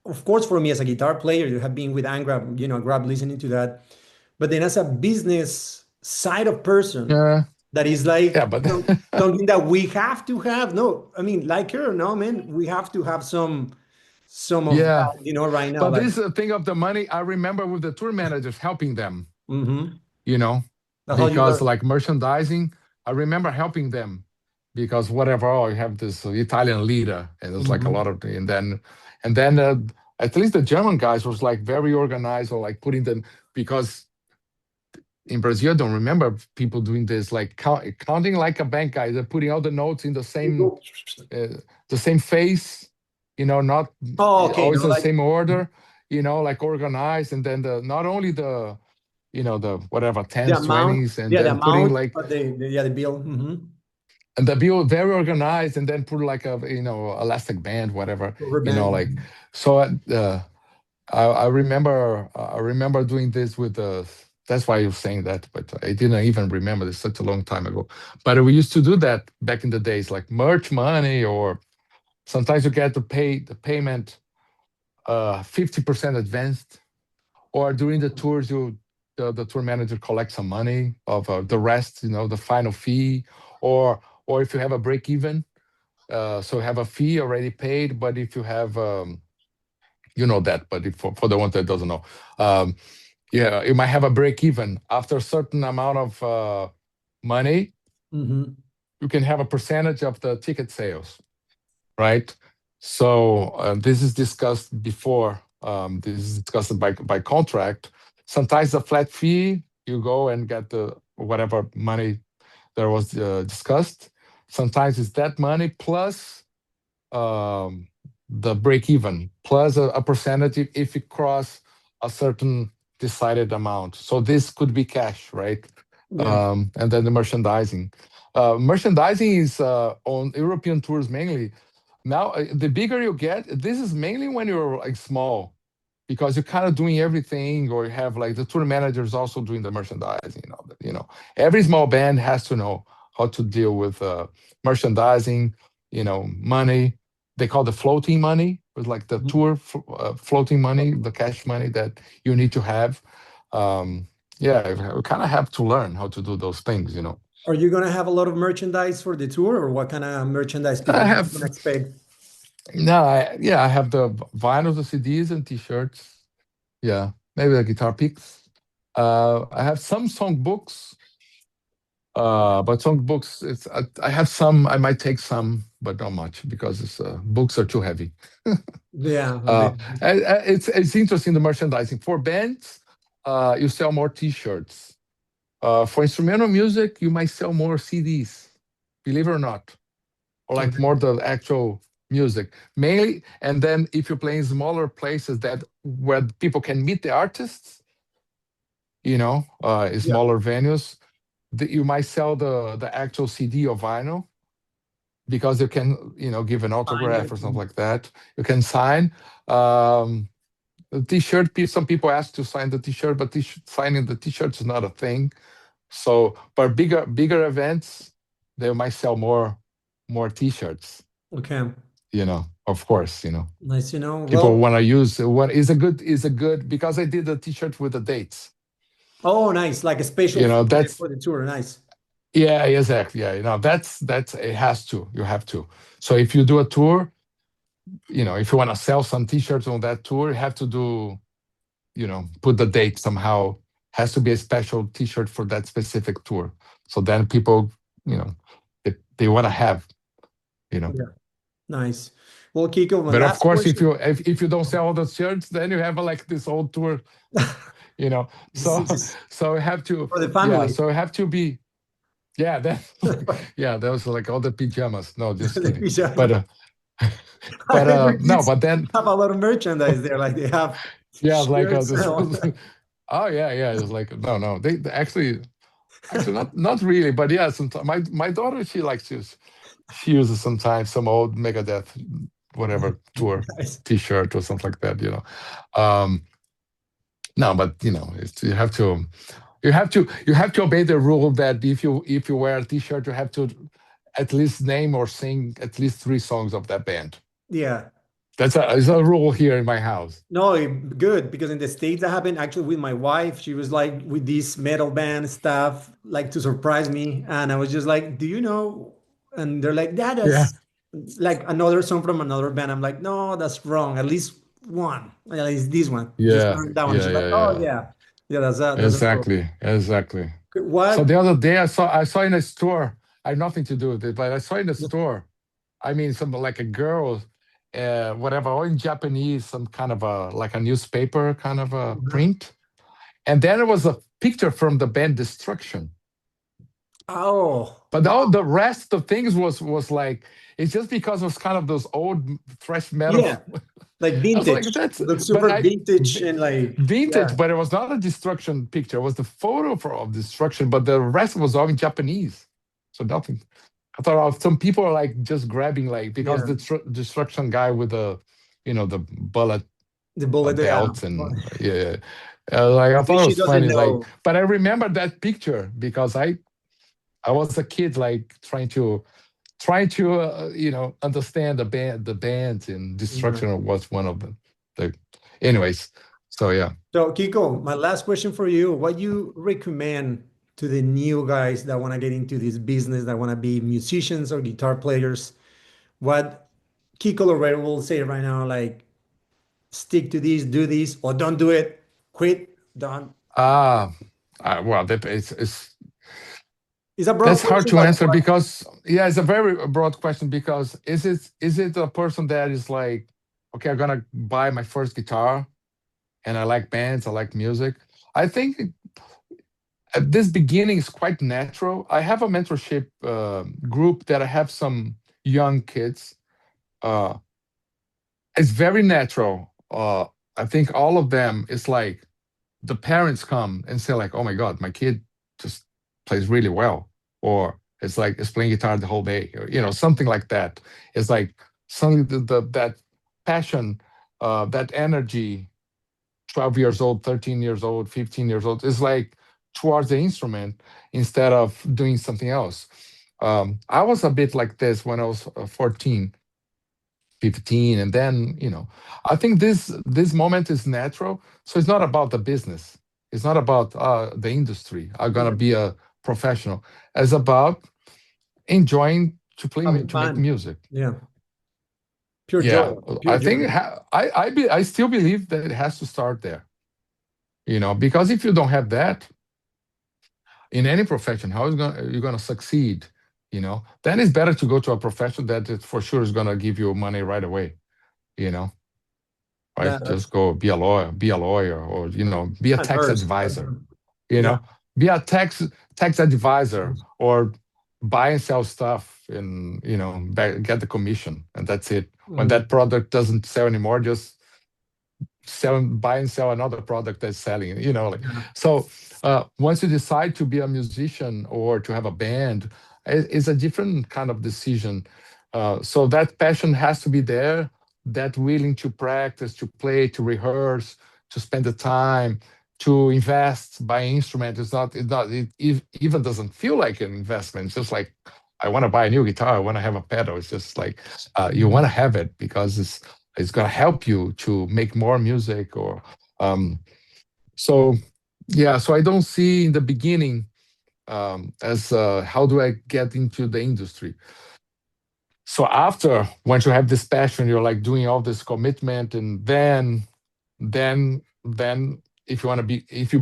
of course, for me as a guitar player, you have been with Angra, grab listening to that, but then as a business side of person, Yeah, that is yeah, like but something that we have to have. No, I mean, like her, no, man, we have to have some of yeah. that, right now, But like. this thing of the money, I remember with the tour managers helping them, Mm-hmm. you know, That's how you because learn. like merchandising, I remember helping them because whatever, oh, you have this Italian leader, and it's like a lot Mm-hmm. of, and then at least the German guys was like very organized or like putting them because in Brazil, I don't remember people doing this like counting like a bank guy. They're putting all the notes in You go. uh, the same face, not Oh, okay, always in the like same order, like organized, and then the not only the whatever the tens, amount, twenties, and yeah, the then putting amount, like but the bill. Mm-hmm. and the bill very organized, and then put like a elastic band, whatever, Rubber band. like so. I remember doing this with the. That's why you're saying that, but I didn't even remember this such a long time ago. But we used to do that back in the days, like merch money, or sometimes you get to pay the payment 50% advanced, or during the tours, the tour manager collects some money of the rest, the final fee, or if you have a break even, so you have a fee already paid, but if you have you know that, but if, for the one that doesn't know, um, yeah, you might have a break even after a certain amount of money. Mm-hmm. You can have a percentage of the ticket sales, right? So this is discussed before. This is discussed by contract. Sometimes a flat fee, you go and get the whatever money that was discussed. Sometimes it's that money plus um, the break even plus a percentage if it cross a certain decided amount. So this could be cash, right? Yeah. And then the merchandising. Merchandising is on European tours mainly. Now, the bigger you get, this is mainly when you're like small, because you're kind of doing everything, or you have like the tour managers also doing the merchandising. Every small band has to know how to deal with merchandising, money. They call the floating money, with like the Mhm. tour floating money, the cash money that you need to have. Yeah, we kind of have to learn how to do those things. Are you gonna have a lot of merchandise for the tour, or what kind of merchandise I people can have expect? no, I have the vinyls, the CDs, and T-shirts. Yeah, maybe the guitar picks. I have some songbooks, but songbooks, I have some. I might take some, but not much because books are too heavy. Yeah, a Uh, bit. it's interesting the merchandising for bands. You sell more T-shirts. For instrumental music, you might sell more CDs, believe it or not, or like Okay. more the actual music mainly. And then if you play in smaller places that where people can meet the artists, Yeah. smaller venues, you might sell the actual CD or vinyl, because you can give an Find autograph it. or something like that. You can sign the T-shirt. Some people ask to sign the T-shirt, but signing the T-shirt is not a thing. So, but bigger events, they might sell more T-shirts. Okay. Of course, Nice to know. people Well, want to use what is a good because I did the T-shirt with the dates. oh, nice. Like a special for the That's for the tour. Nice. Yeah, exactly. Yeah, that's it has to. You have to. So if you do a tour, if you want to sell some T-shirts on that tour, you have to do, put the date somehow. Has to be a special T-shirt for that specific tour. So then people, you know, they want to have, you know. Yeah. Nice. Well, Kiko, my But of last course, if question. you if you don't sell all those shirts, then you have like this whole tour, you know. This So is just so I have to, for the yeah. family. So I have to be, yeah. That, yeah. That was like all the pajamas. No, just The kidding. But pajama. I but think your no. kids But then, have a lot of merchandise there. Like they have yeah, like shirts and this. all that. Oh yeah, yeah. It's like no, no. They actually not really, but yeah. Sometimes my daughter, she likes to, she uses sometimes some old Megadeth whatever tour Nice. T-shirt or something like that. Um, no, but you have to obey the rule that if you wear a T-shirt, you have to at least name or sing at least three songs of that band. Yeah. It's a rule here in my house. No, good because in the States that happened actually with my wife. She was like with this metal band stuff, like to surprise me. And I was just like, do you know? And they're like, that Yeah, is like another song from another band. I'm like, no, that's wrong. At least one. At least this one. Just yeah, learn that one. yeah, She's like, yeah, oh yeah. yeah. Yeah, that's a pro. Exactly, exactly. So What? the other day I saw in a store. I have nothing to do with it, but I saw in a store. I mean, some like a girl, whatever, or in Japanese, some kind of a like a newspaper kind of a print, and then there was a picture from the band Destruction. Oh, But all the rest of things was like it's just because it was kind of those old thrash metal. yeah. Like I was like, vintage. that's Looks but super vintage and like, vintage, yeah, but it was not a Destruction picture. It was the photo of Destruction, but the rest was all in Japanese. So nothing. I thought some people are like just grabbing like because yeah. the Destruction guy with the bullet The bullet, yeah. belt and yeah. Like I Maybe thought it she was doesn't funny. Like, know. but I remember that picture because I was a kid like trying to understand the bands and Yeah. Destruction was one of them. The anyways. So yeah. So, Kiko, my last question for you. What you recommend to the new guys that want to get into this business, that want to be musicians or guitar players? What Kiko Loureiro will say right now, like, stick to this, do this, or don't do it, quit, don't. Ah, well, it's It's a broad that's hard question, to but answer what? because yeah, it's a very broad question because is it a person that is like, okay, I'm gonna buy my first guitar and I like bands, I like music. I think at this beginning is quite natural. I have a mentorship group that I have some young kids. Uh, it's very natural. I think all of them is like the parents come and say like, "Oh my God, my kid just plays really well," or it's like it's playing guitar the whole day, or something like that. It's like something that passion, that energy. 12 years old, 13 years old, 15 years old is like towards the instrument instead of doing something else. I was a bit like this when I was 14, 15, and then I think this moment is natural, so it's not about the business, it's not about the industry, I'm gonna Yeah, be a professional. It's about enjoying having to make fun. music. Yeah, pure Yeah, joy, pure I joy. think I still believe that it has to start there, because if you don't have that in any profession, how is you're gonna succeed, then it's better to go to a profession that for sure is gonna give you money right away, you know right? Just That's go be a lawyer, or be a a tax nurse. advisor, you Yeah. know, be a tax advisor, or buy and sell stuff and get the commission, and that's it. When Mm. that product doesn't sell anymore, just buy and sell another product that's selling, like. Yeah. So once you decide to be a musician or to have a band, it's a different kind of decision. So that passion has to be there, that willing to practice, to play, to rehearse, to spend the time, to invest, buy instrument. It even doesn't feel like an investment. It's just like, I want to buy a new guitar, I want to have a pedal. It's just like, you want to Mhm. have it because it's going to help you to make more music, or um so yeah. So I don't see in the beginning as how do I get into the industry? So after, once you have this passion, you're like doing all this commitment, and then if you want to be, if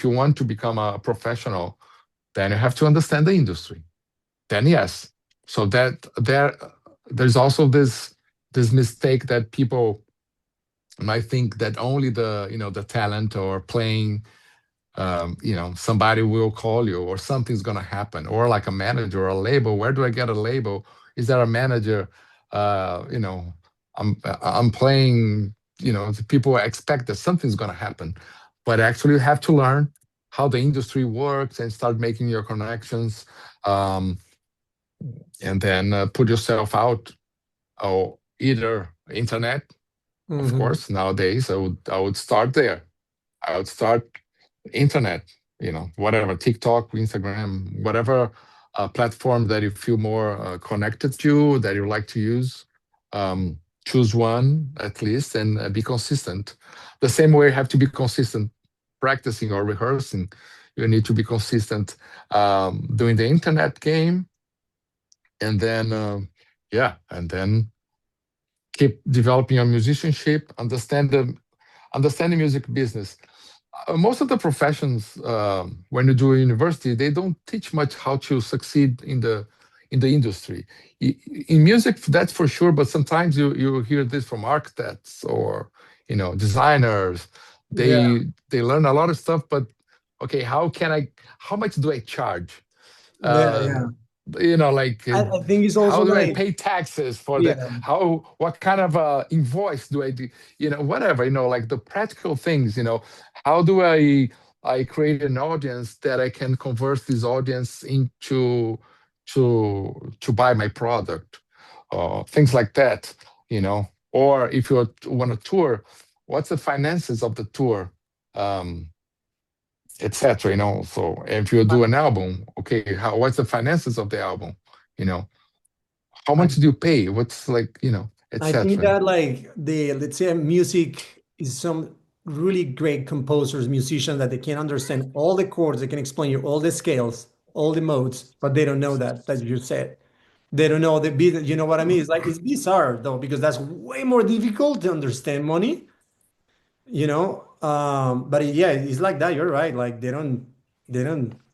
you want to become a professional, then you have to understand the industry. Then yes. So there's also this mistake that people might think that only the talent or playing, somebody will call you or something's going to happen, or like a manager or a label. Where do I get a label? Is there a manager? uh you know I'm playing, the people expect that something's going to happen, but actually you have to learn how the industry works and start making your connections, um and then put yourself out, or either internet, of Hmm. course. Nowadays I would start there. I would start internet, whatever, TikTok, Instagram, whatever platform that you feel more connected to, that you like to use. Um, Choose one at least, and be consistent. The same way you have to be consistent practicing or rehearsing, you need to be consistent doing the internet game, and then, and then keep developing your musicianship, understand the music business. Most of the professions, when you do university, they don't teach much how to succeed in the industry. In music, that's for sure. But sometimes you hear this from architects or designers. Yeah, They learn a lot of stuff, but okay, how much do I charge? yeah, uh, yeah. like, I think it's also how do I like, pay taxes for that? yeah, What kind of invoice do I do? Whatever, like the practical things. How do I create an audience that I can convert this audience into to buy my product, things like that. Or if you want to tour, what's the finances of the tour? Um, Etc. So if you do an album, okay, what's the finances of the album? You know, how I much do you pay? What's like, I think etc. that like the let's say music is some really great composers, musicians that they can understand all the chords, they can explain you all the scales, all the modes, but they don't know that you said. They don't know the beat. You know what I mean? It's like it's bizarre though, because that's way more difficult to understand money, but yeah, it's like that. You're right. Like they don't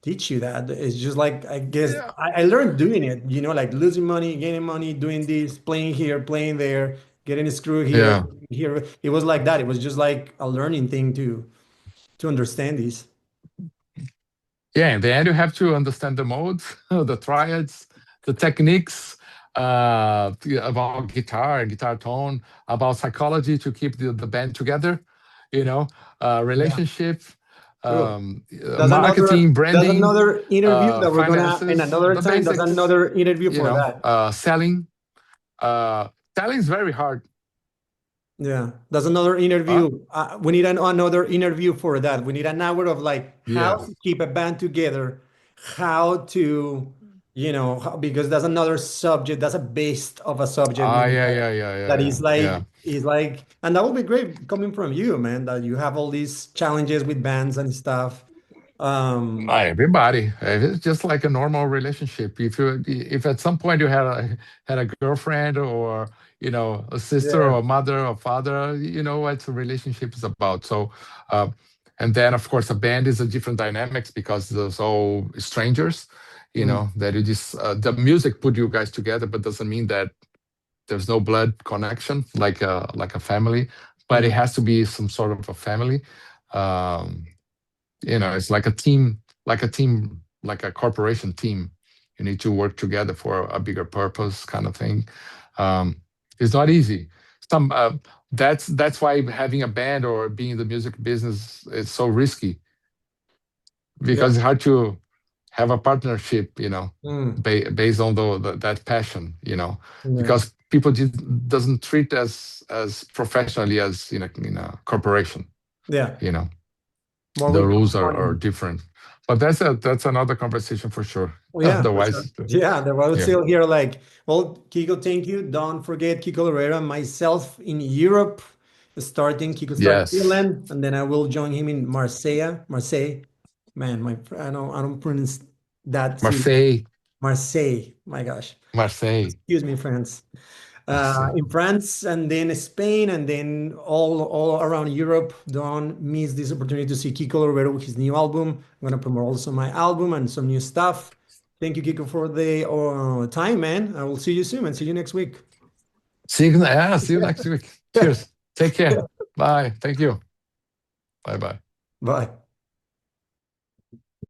teach you that. It's just like I guess Yeah. I learned doing it, like losing money, gaining money, doing this, playing here, playing there, getting a screw here, Yeah. here. It was like that. It was just like a learning thing to understand this. Yeah. In the end, you have to understand the modes, the triads, the techniques, about guitar and guitar tone, about psychology to keep the band together, you know, Yeah, relationship, true. marketing, That's branding, another interview that we're gonna in finances, another the time. That's basics, another interview for that. selling. Selling is very hard. Yeah, that's another Huh? interview. We need another interview for that. We need an hour of like how to Yes. keep a band together, how to, because that's another subject. That's a base of a subject Ah, when yeah, yeah, yeah, yeah, that yeah, yeah. is like, and that would be great coming from you, man. That you have all these challenges with bands and stuff. Everybody. It's just like a normal relationship. If at some point you had a girlfriend, or a sister Yeah. or a mother or father, you know what a relationship is about. So, uh, and then of course a band is a different dynamics, because there's all strangers. Mm, That you just the music put you guys together, but doesn't mean that there's no blood connection, like a family. But it yeah. has to be some sort of a family. Um, it's like a team, like a corporation team. You need to work together for a bigger purpose, kind of thing. um, it's not easy. some That's why having a band or being in the music business is so risky, Yeah. because it's hard to have a partnership, Mm, based on that passion, yeah. because people doesn't treat as professionally as in a corporation. Yeah. you know More the with rules are money. different. But that's another conversation for sure. Oh yeah, Otherwise, yeah. The road yeah. still here. Like, well, Kiko, thank you. Don't forget Kiko Loureiro and myself in Europe, starting. Kiko start Yes. Finland, and then I will join him in Marseille. Marseille, man, I don't pronounce. that city, Marseille, Marseille. My gosh. Marseille, Excuse me, France. Marseille. In France and then Spain and then all around Europe. Don't miss this opportunity to see Kiko Loureiro with his new album. I'm gonna promote also my album and some new stuff. Thank you, Kiko, for the time, man. I will see you soon and see you next week. See you next week. Cheers. Take care. Bye. Thank you. Bye bye. Bye.